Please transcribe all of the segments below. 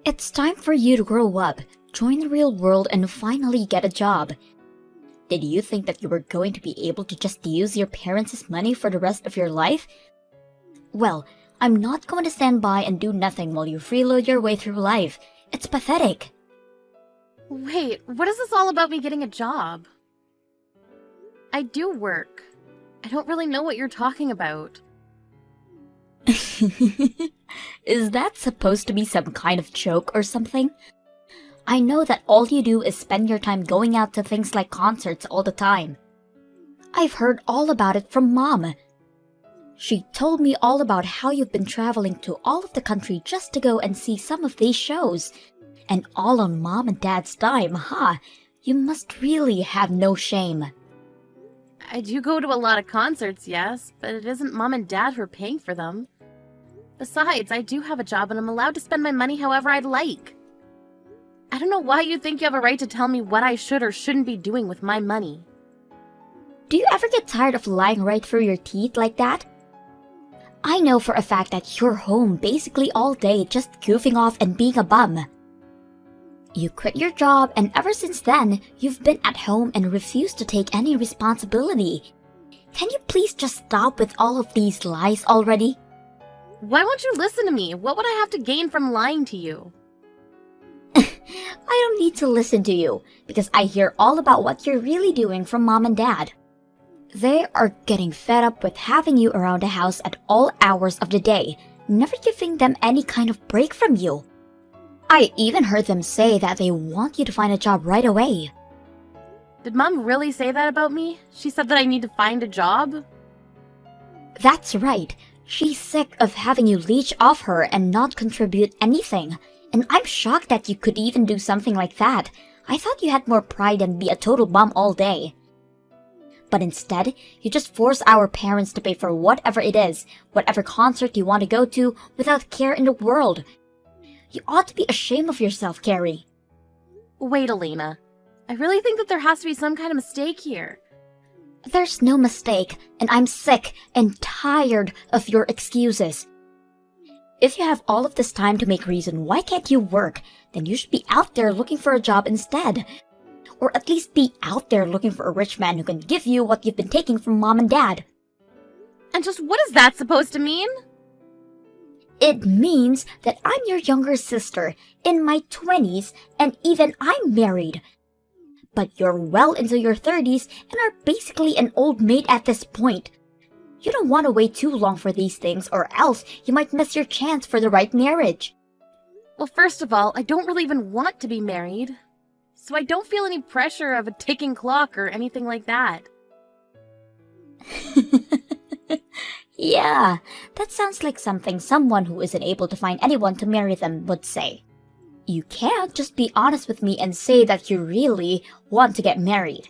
It's time for you to grow up, join the real world, and finally get a job. Did you think that you were going to be able to just use your parents' money for the rest of your life? Well, I'm not going to stand by and do nothing while you freeload your way through life. It's pathetic. Wait, what is this all about me getting a job? I do work. I don't really know what you're talking about. Is that supposed to be some kind of joke or something? I know that all you do is spend your time going out to things like concerts all the time. I've heard all about it from Mom. She told me all about how you've been traveling to all of the country just to go and see some of these shows. And all on Mom and Dad's dime, huh? You must really have no shame. I do go to a lot of concerts, yes, but it isn't Mom and Dad who are paying for them. Besides, I do have a job and I'm allowed to spend my money however I'd like. I don't know why you think you have a right to tell me what I should or shouldn't be doing with my money. Do you ever get tired of lying right through your teeth like that? I know for a fact that you're home basically all day just goofing off and being a bum. You quit your job and ever since then, you've been at home and refused to take any responsibility. Can you please just stop with all of these lies already? Why won't you listen to me? What would I have to gain from lying to you? I don't need to listen to you, because I hear all about what you're really doing from Mom and Dad. They are getting fed up with having you around the house at all hours of the day, never giving them any kind of break from you. I even heard them say that they want you to find a job right away. Did Mom really say that about me? She said that I need to find a job? That's right. She's sick of having you leech off her and not contribute anything. And I'm shocked that you could even do something like that. I thought you had more pride than be a total bum all day. But instead, you just force our parents to pay for whatever it is, whatever concert you want to go to, without care in the world. You ought to be ashamed of yourself, Carrie. Wait, Elena. I really think that there has to be some kind of mistake here. There's no mistake, and I'm sick and tired of your excuses. If you have all of this time to make reason why can't you work, then you should be out there looking for a job instead. Or at least be out there looking for a rich man who can give you what you've been taking from Mom and Dad. And just what is that supposed to mean? It means that I'm your younger sister, in my 20s, and even I'm married. But you're well into your 30s and are basically an old maid at this point. You don't want to wait too long for these things or else you might miss your chance for the right marriage. Well, first of all, I don't really even want to be married. So I don't feel any pressure of a ticking clock or anything like that. Yeah, that sounds like something someone who isn't able to find anyone to marry them would say. You can't just be honest with me and say that you really want to get married.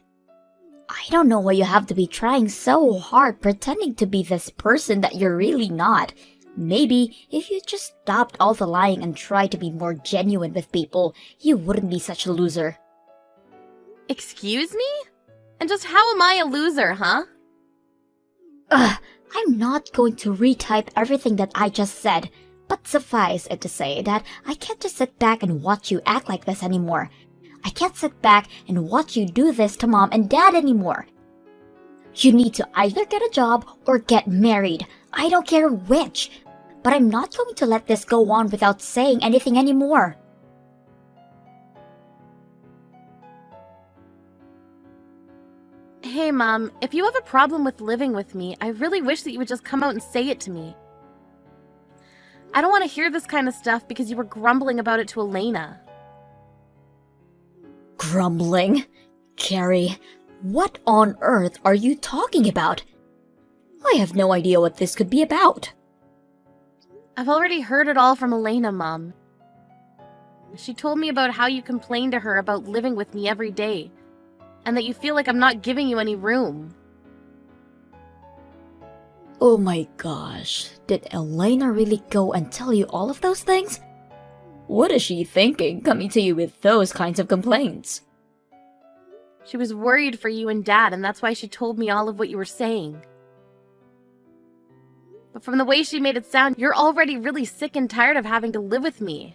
I don't know why you have to be trying so hard pretending to be this person that you're really not. Maybe if you just stopped all the lying and tried to be more genuine with people, you wouldn't be such a loser. Excuse me? And just how am I a loser, huh? I'm not going to retype everything that I just said. But suffice it to say that I can't just sit back and watch you act like this anymore. I can't sit back and watch you do this to Mom and Dad anymore. You need to either get a job or get married. I don't care which. But I'm not going to let this go on without saying anything anymore. Hey, Mom, if you have a problem with living with me, I really wish that you would just come out and say it to me. I don't want to hear this kind of stuff because you were grumbling about it to Elena. Grumbling? Carrie, what on earth are you talking about? I have no idea what this could be about. I've already heard it all from Elena, Mom. She told me about how you complain to her about living with me every day, and that you feel like I'm not giving you any room. Oh my gosh, did Elena really go and tell you all of those things? What is she thinking coming to you with those kinds of complaints? She was worried for you and Dad, and that's why she told me all of what you were saying. But from the way she made it sound, you're already really sick and tired of having to live with me.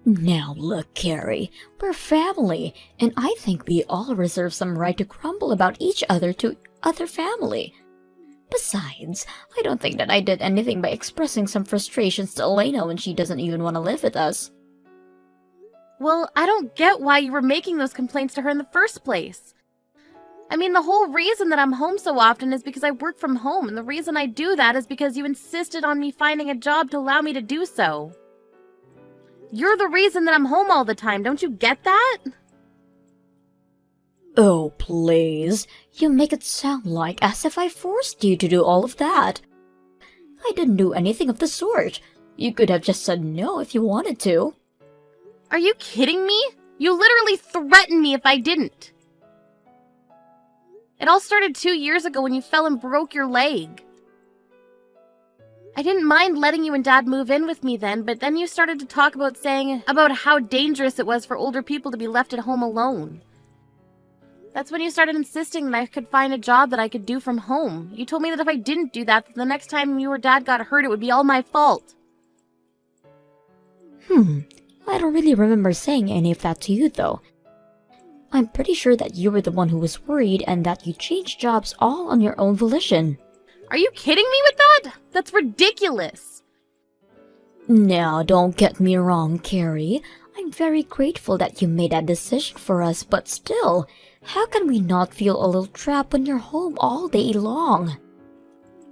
Now look, Carrie, we're family, and I think we all reserve some right to grumble about each other to other family. Besides, I don't think that I did anything by expressing some frustrations to Elena when she doesn't even want to live with us. Well, I don't get why you were making those complaints to her in the first place. I mean, the whole reason that I'm home so often is because I work from home, and the reason I do that is because you insisted on me finding a job to allow me to do so. You're the reason that I'm home all the time, don't you get that? Oh, please. You make it sound like as if I forced you to do all of that. I didn't do anything of the sort. You could have just said no if you wanted to. Are you kidding me? You literally threatened me if I didn't. It all started 2 years ago when you fell and broke your leg. I didn't mind letting you and Dad move in with me then, but then you started to talk about about how dangerous it was for older people to be left at home alone. That's when you started insisting that I could find a job that I could do from home. You told me that if I didn't do that, the next time you or Dad got hurt, it would be all my fault. I don't really remember saying any of that to you, though. I'm pretty sure that you were the one who was worried and that you changed jobs all on your own volition. Are you kidding me with that? That's ridiculous. Now, don't get me wrong, Carrie. I'm very grateful that you made that decision for us, but still, how can we not feel a little trapped when you're home all day long?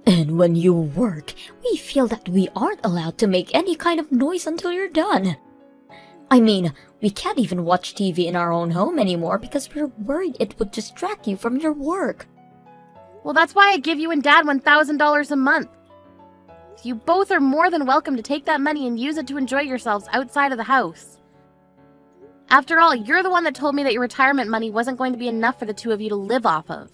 And when you work, we feel that we aren't allowed to make any kind of noise until you're done. I mean, we can't even watch TV in our own home anymore because we're worried it would distract you from your work. Well, that's why I give you and Dad $1,000 a month. You both are more than welcome to take that money and use it to enjoy yourselves outside of the house. After all, you're the one that told me that your retirement money wasn't going to be enough for the two of you to live off of.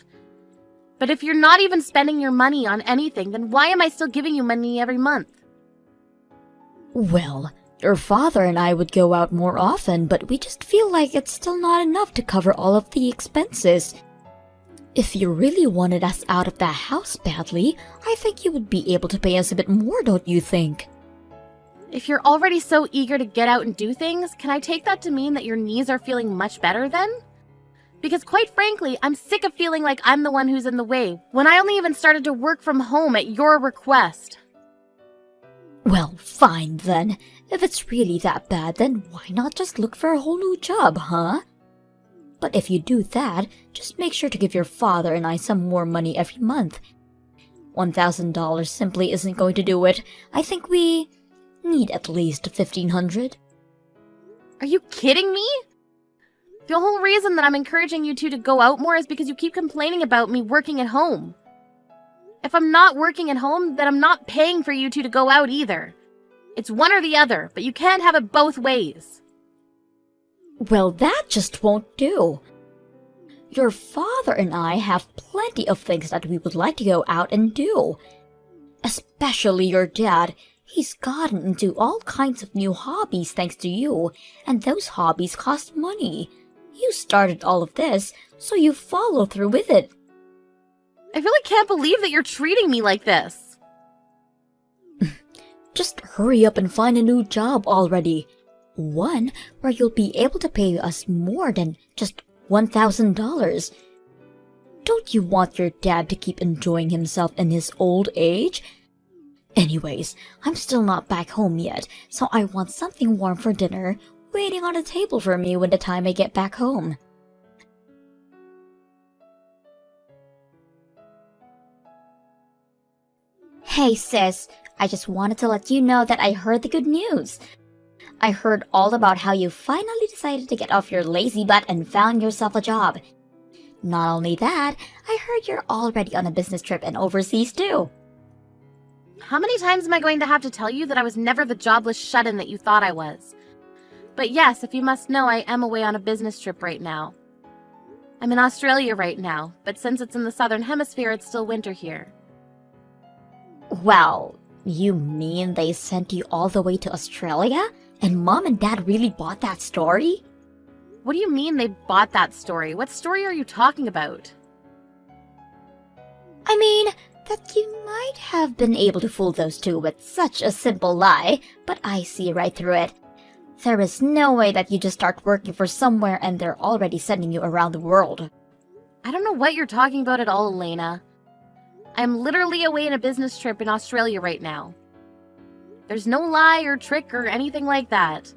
But if you're not even spending your money on anything, then why am I still giving you money every month? Well, your father and I would go out more often, but we just feel like it's still not enough to cover all of the expenses. If you really wanted us out of that house badly, I think you would be able to pay us a bit more, don't you think? If you're already so eager to get out and do things, can I take that to mean that your knees are feeling much better then? Because quite frankly, I'm sick of feeling like I'm the one who's in the way, when I only even started to work from home at your request. Well, fine then. If it's really that bad, then why not just look for a whole new job, huh? But if you do that, just make sure to give your father and I some more money every month. $1,000 simply isn't going to do it. I think we need at least $1,500. Are you kidding me? The whole reason that I'm encouraging you two to go out more is because you keep complaining about me working at home. If I'm not working at home, then I'm not paying for you two to go out either. It's one or the other, but you can't have it both ways. Well, that just won't do. Your father and I have plenty of things that we would like to go out and do. Especially your dad. He's gotten into all kinds of new hobbies thanks to you, and those hobbies cost money. You started all of this, so you follow through with it. I really can't believe that you're treating me like this. Just hurry up and find a new job already. One where you'll be able to pay us more than just $1,000. Don't you want your dad to keep enjoying himself in his old age? Anyways, I'm still not back home yet, so I want something warm for dinner waiting on the table for me when the time I get back home. Hey sis, I just wanted to let you know that I heard the good news. I heard all about how you finally decided to get off your lazy butt and found yourself a job. Not only that, I heard you're already on a business trip and overseas too. How many times am I going to have to tell you that I was never the jobless shut-in that you thought I was? But yes, if you must know, I am away on a business trip right now. I'm in Australia right now, but since it's in the southern hemisphere, it's still winter here. Well, you mean they sent you all the way to Australia? And Mom and Dad really bought that story? What do you mean they bought that story? What story are you talking about? I mean, that you might have been able to fool those two with such a simple lie, but I see right through it. There is no way that you just start working for somewhere and they're already sending you around the world. I don't know what you're talking about at all, Elena. I'm literally away on a business trip in Australia right now. There's no lie or trick or anything like that.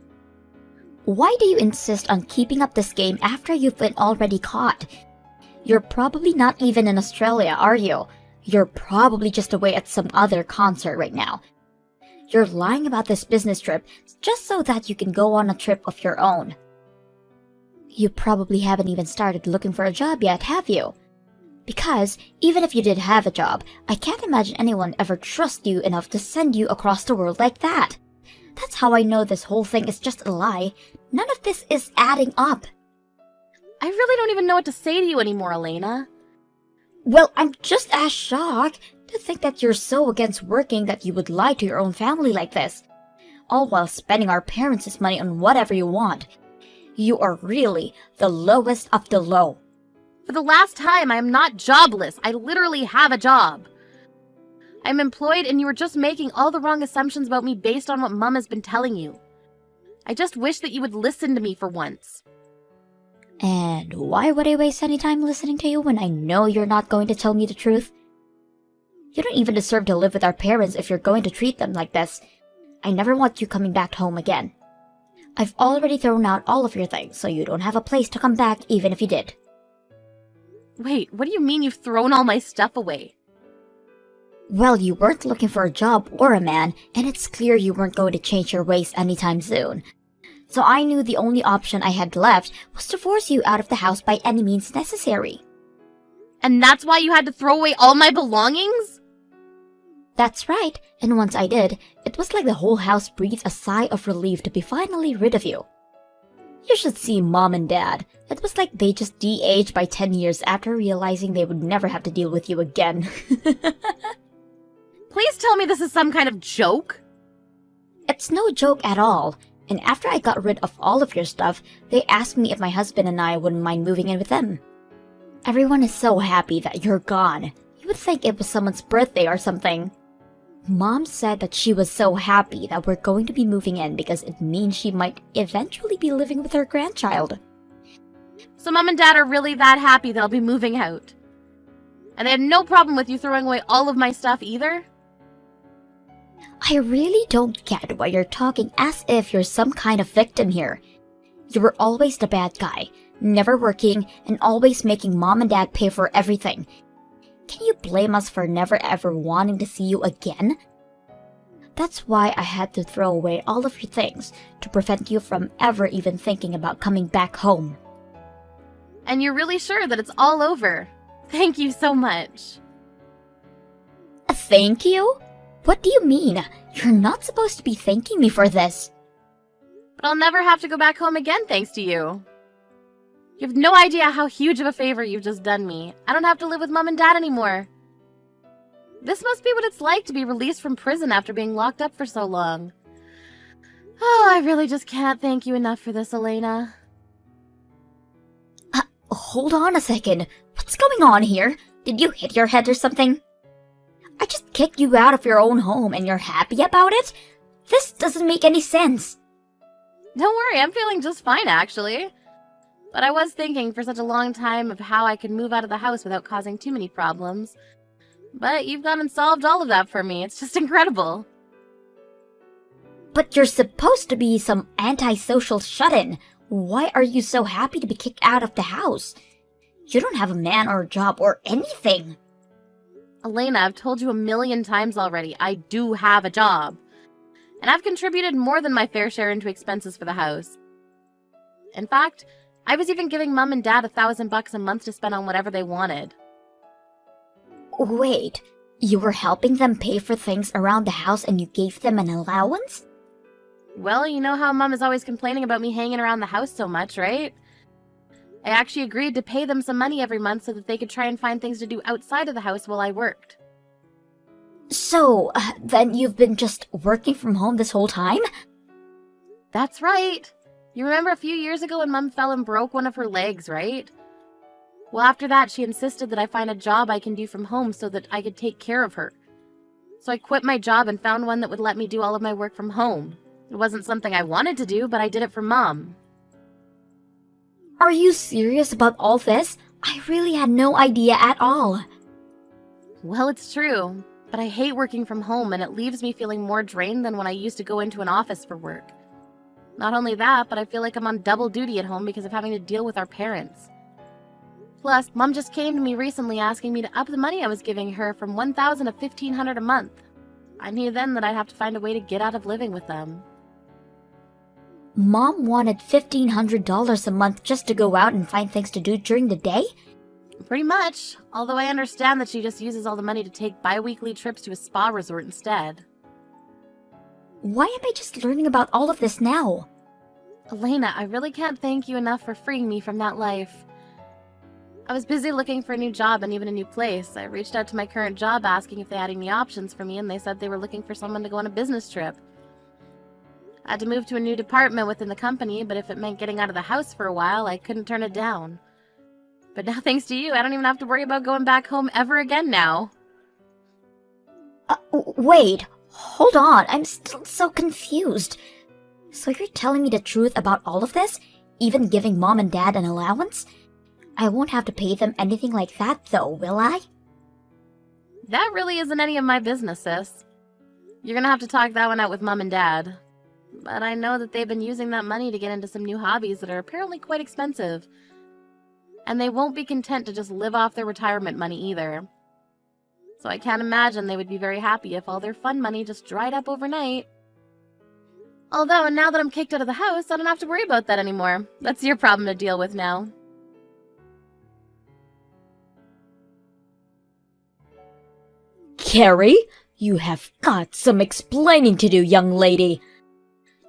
Why do you insist on keeping up this game after you've been already caught? You're probably not even in Australia, are you? You're probably just away at some other concert right now. You're lying about this business trip just so that you can go on a trip of your own. You probably haven't even started looking for a job yet, have you? Because even if you did have a job, I can't imagine anyone ever trust you enough to send you across the world like that. That's how I know this whole thing is just a lie. None of this is adding up. I really don't even know what to say to you anymore, Elena. Well, I'm just as shocked to think that you're so against working that you would lie to your own family like this, all while spending our parents' money on whatever you want. You are really the lowest of the low. For the last time, I am not jobless. I literally have a job. I'm employed and you are just making all the wrong assumptions about me based on what Mom has been telling you. I just wish that you would listen to me for once. And why would I waste any time listening to you when I know you're not going to tell me the truth? You don't even deserve to live with our parents if you're going to treat them like this. I never want you coming back home again. I've already thrown out all of your things, so you don't have a place to come back even if you did. Wait, what do you mean you've thrown all my stuff away? Well, you weren't looking for a job or a man, and it's clear you weren't going to change your ways anytime soon. So I knew the only option I had left was to force you out of the house by any means necessary. And that's why you had to throw away all my belongings? That's right, and once I did, it was like the whole house breathed a sigh of relief to be finally rid of you. You should see Mom and Dad. It was like they just de-aged by 10 years after realizing they would never have to deal with you again. Please tell me this is some kind of joke. It's no joke at all. And after I got rid of all of your stuff, they asked me if my husband and I wouldn't mind moving in with them. Everyone is so happy that you're gone. You would think it was someone's birthday or something. Mom said that she was so happy that we're going to be moving in because it means she might eventually be living with her grandchild. So Mom and Dad are really that happy that I'll be moving out? And they had no problem with you throwing away all of my stuff either? I really don't get why you're talking as if you're some kind of victim here. You were always the bad guy, never working, and always making Mom and Dad pay for everything. Can you blame us for never ever wanting to see you again? That's why I had to throw away all of your things, to prevent you from ever even thinking about coming back home. And you're really sure that it's all over? Thank you so much. Thank you? What do you mean? You're not supposed to be thanking me for this. But I'll never have to go back home again thanks to you. You have no idea how huge of a favor you've just done me. I don't have to live with Mom and Dad anymore. This must be what it's like to be released from prison after being locked up for so long. Oh, I really just can't thank you enough for this, Elena. Hold on a second. What's going on here? Did you hit your head or something? I just kicked you out of your own home and you're happy about it? This doesn't make any sense. Don't worry, I'm feeling just fine, actually. But I was thinking for such a long time of how I could move out of the house without causing too many problems. But you've gone and solved all of that for me. It's just incredible. But you're supposed to be some antisocial shut-in. Why are you so happy to be kicked out of the house? You don't have a man or a job or anything. Elena, I've told you a million times already, I do have a job. And I've contributed more than my fair share into expenses for the house. In fact, I was even giving Mom and Dad $1,000 a month to spend on whatever they wanted. Wait, you were helping them pay for things around the house and you gave them an allowance? Well, you know how Mom is always complaining about me hanging around the house so much, right? I actually agreed to pay them some money every month so that they could try and find things to do outside of the house while I worked. So, then you've been just working from home this whole time? That's right. You remember a few years ago when Mom fell and broke one of her legs, right? Well, after that, she insisted that I find a job I can do from home so that I could take care of her. So I quit my job and found one that would let me do all of my work from home. It wasn't something I wanted to do, but I did it for Mom. Are you serious about all this? I really had no idea at all. Well, it's true, but I hate working from home and it leaves me feeling more drained than when I used to go into an office for work. Not only that, but I feel like I'm on double duty at home because of having to deal with our parents. Plus, Mom just came to me recently asking me to up the money I was giving her from $1,000 to $1,500 a month. I knew then that I'd have to find a way to get out of living with them. Mom wanted $1,500 a month just to go out and find things to do during the day? Pretty much, although I understand that she just uses all the money to take bi-weekly trips to a spa resort instead. Why am I just learning about all of this now? Elena, I really can't thank you enough for freeing me from that life. I was busy looking for a new job and even a new place. I reached out to my current job asking if they had any options for me, and they said they were looking for someone to go on a business trip. I had to move to a new department within the company, but if it meant getting out of the house for a while, I couldn't turn it down. But now, thanks to you, I don't even have to worry about going back home ever again now. Wait, hold on, I'm still so confused. So you're telling me the truth about all of this? Even giving Mom and Dad an allowance? I won't have to pay them anything like that though, will I? That really isn't any of my business, sis. You're gonna have to talk that one out with Mom and Dad. But I know that they've been using that money to get into some new hobbies that are apparently quite expensive. And they won't be content to just live off their retirement money either. So I can't imagine they would be very happy if all their fun money just dried up overnight. Although, now that I'm kicked out of the house, I don't have to worry about that anymore. That's your problem to deal with now. Carrie, you have got some explaining to do, young lady.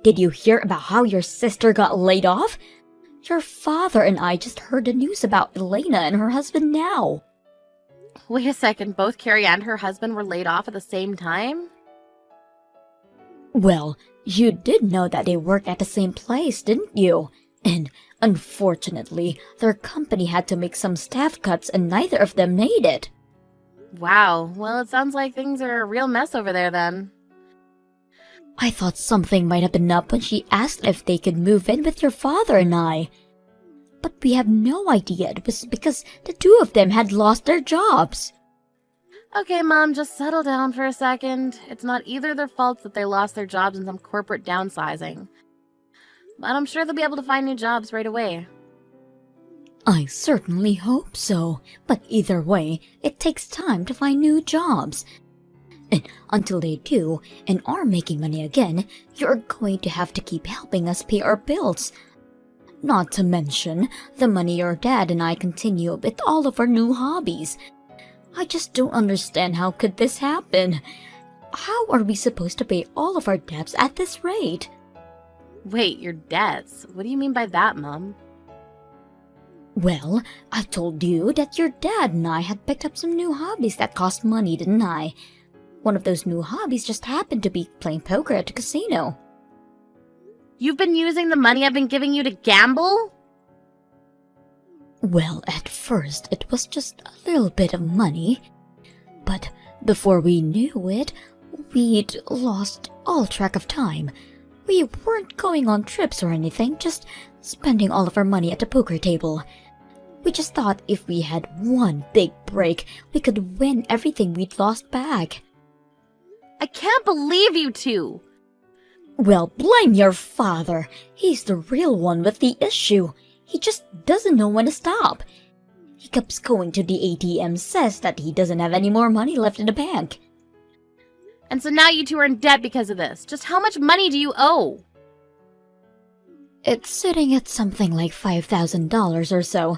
Did you hear about how your sister got laid off? Your father and I just heard the news about Elena and her husband now. Wait a second, both Carrie and her husband were laid off at the same time? Well, you did know that they worked at the same place, didn't you? And unfortunately, their company had to make some staff cuts and neither of them made it. Wow, well, it sounds like things are a real mess over there then. I thought something might have been up when she asked if they could move in with your father and I. But we have no idea it was because the two of them had lost their jobs. Okay, Mom, just settle down for a second. It's not either their fault that they lost their jobs in some corporate downsizing. But I'm sure they'll be able to find new jobs right away. I certainly hope so, but either way, it takes time to find new jobs. And until they do, and are making money again, you're going to have to keep helping us pay our bills. Not to mention the money your dad and I continue with all of our new hobbies. I just don't understand how could this happen. How are we supposed to pay all of our debts at this rate? Wait, your debts? What do you mean by that, Mom? Well, I told you that your dad and I had picked up some new hobbies that cost money, didn't I? One of those new hobbies just happened to be playing poker at a casino. You've been using the money I've been giving you to gamble? Well, at first it was just a little bit of money. But before we knew it, we'd lost all track of time. We weren't going on trips or anything, just spending all of our money at the poker table. We just thought if we had one big break, we could win everything we'd lost back. I can't believe you two! Well, blame your father. He's the real one with the issue. He just doesn't know when to stop. He keeps going to the ATM, says that he doesn't have any more money left in the bank. And so now you two are in debt because of this. Just how much money do you owe? It's sitting at something like $5,000 or so.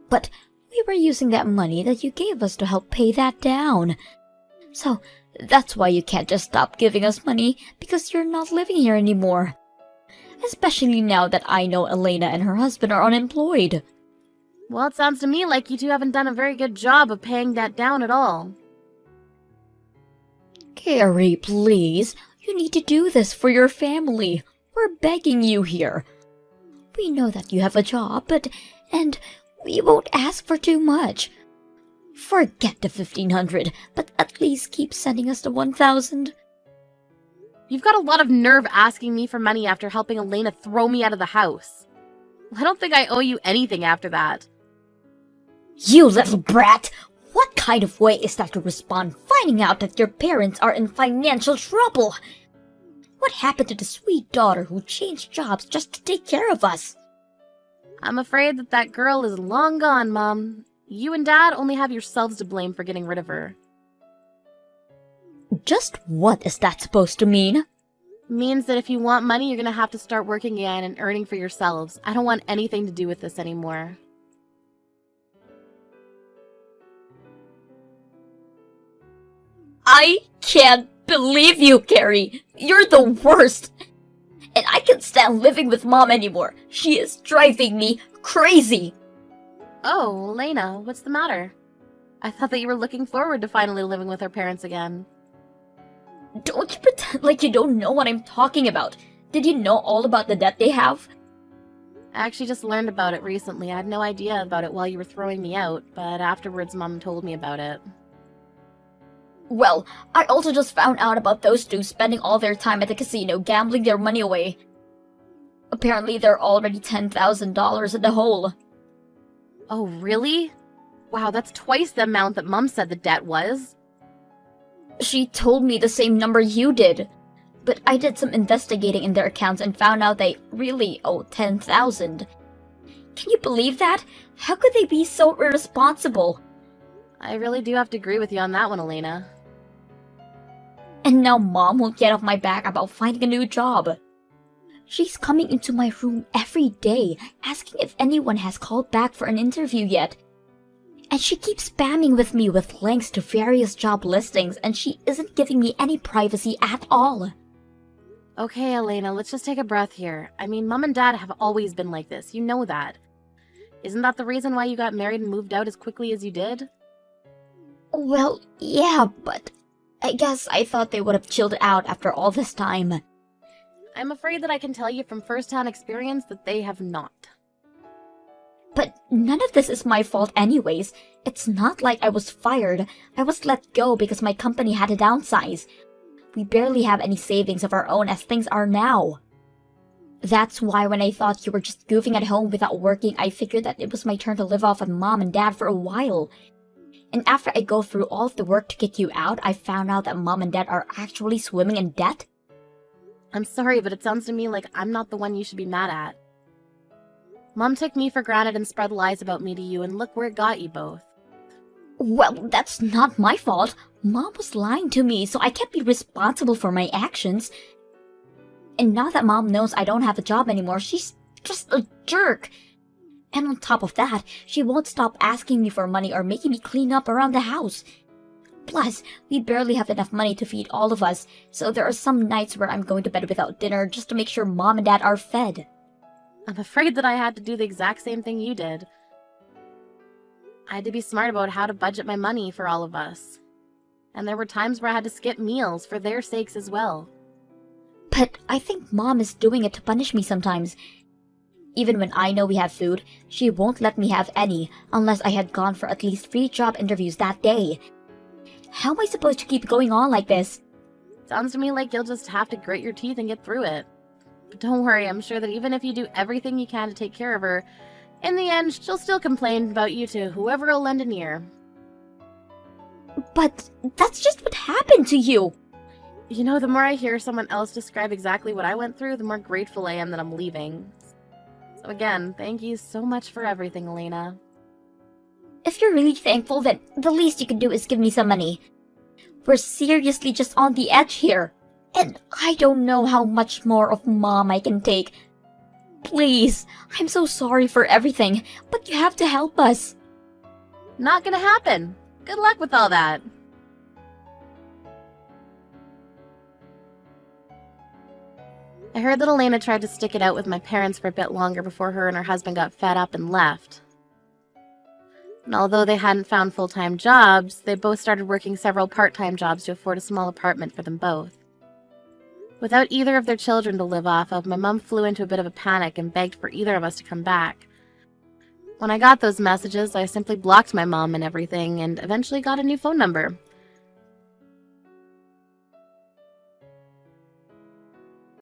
But we were using that money that you gave us to help pay that down. So that's why you can't just stop giving us money, because you're not living here anymore. Especially now that I know Elena and her husband are unemployed. Well, it sounds to me like you two haven't done a very good job of paying that down at all. Carrie, please. You need to do this for your family. We're begging you here. We know that you have a job, and we won't ask for too much. Forget the $1,500, but at least keep sending us the $1,000. You've got a lot of nerve asking me for money after helping Elena throw me out of the house. I don't think I owe you anything after that. You little brat! What kind of way is that to respond finding out that your parents are in financial trouble? What happened to the sweet daughter who changed jobs just to take care of us? I'm afraid that girl is long gone, Mom. You and Dad only have yourselves to blame for getting rid of her. Just what is that supposed to mean? Means that if you want money, you're gonna have to start working again and earning for yourselves. I don't want anything to do with this anymore. I can't believe you, Carrie! You're the worst! And I can't stand living with Mom anymore. She is driving me crazy! Oh, Elena, what's the matter? I thought that you were looking forward to finally living with her parents again. Don't you pretend like you don't know what I'm talking about. Did you know all about the debt they have? I actually just learned about it recently. I had no idea about it while you were throwing me out, but afterwards Mom told me about it. Well, I also just found out about those two spending all their time at the casino gambling their money away. Apparently they're already $10,000 in the hole. Oh, really? Wow, that's twice the amount that Mom said the debt was. She told me the same number you did. But I did some investigating in their accounts and found out they really owe $10,000. Can you believe that? How could they be so irresponsible? I really do have to agree with you on that one, Elena. And now Mom won't get off my back about finding a new job. She's coming into my room every day, asking if anyone has called back for an interview yet. And she keeps spamming with me with links to various job listings, and she isn't giving me any privacy at all. Okay, Elena, let's just take a breath here. I mean, Mom and Dad have always been like this. You know that. Isn't that the reason why you got married and moved out as quickly as you did? Well, yeah, but I guess I thought they would have chilled out after all this time. I'm afraid that I can tell you from first-hand experience that they have not. But none of this is my fault anyways. It's not like I was fired. I was let go because my company had to downsize. We barely have any savings of our own as things are now. That's why when I thought you were just goofing at home without working, I figured that it was my turn to live off of Mom and Dad for a while. And after I go through all of the work to get you out, I found out that Mom and Dad are actually swimming in debt. I'm sorry, but it sounds to me like I'm not the one you should be mad at. Mom took me for granted and spread lies about me to you, and look where it got you both. Well, that's not my fault. Mom was lying to me, so I can't be responsible for my actions. And now that Mom knows I don't have a job anymore, she's just a jerk. And on top of that, she won't stop asking me for money or making me clean up around the house. Plus, we barely have enough money to feed all of us, so there are some nights where I'm going to bed without dinner just to make sure Mom and Dad are fed. I'm afraid that I had to do the exact same thing you did. I had to be smart about how to budget my money for all of us. And there were times where I had to skip meals for their sakes as well. But I think Mom is doing it to punish me sometimes. Even when I know we have food, she won't let me have any unless I had gone for at least 3 job interviews that day. How am I supposed to keep going on like this? Sounds to me like you'll just have to grit your teeth and get through it. But don't worry, I'm sure that even if you do everything you can to take care of her, in the end, she'll still complain about you to whoever will lend an ear. But that's just what happened to you. You know, the more I hear someone else describe exactly what I went through, the more grateful I am that I'm leaving. So again, thank you so much for everything, Elena. If you're really thankful, then the least you can do is give me some money. We're seriously just on the edge here. And I don't know how much more of Mom I can take. Please, I'm so sorry for everything, but you have to help us. Not gonna happen. Good luck with all that. I heard that Elena tried to stick it out with my parents for a bit longer before her and her husband got fed up and left. And although they hadn't found full-time jobs, they both started working several part-time jobs to afford a small apartment for them both. Without either of their children to live off of, my mom flew into a bit of a panic and begged for either of us to come back. When I got those messages, I simply blocked my mom and everything and eventually got a new phone number.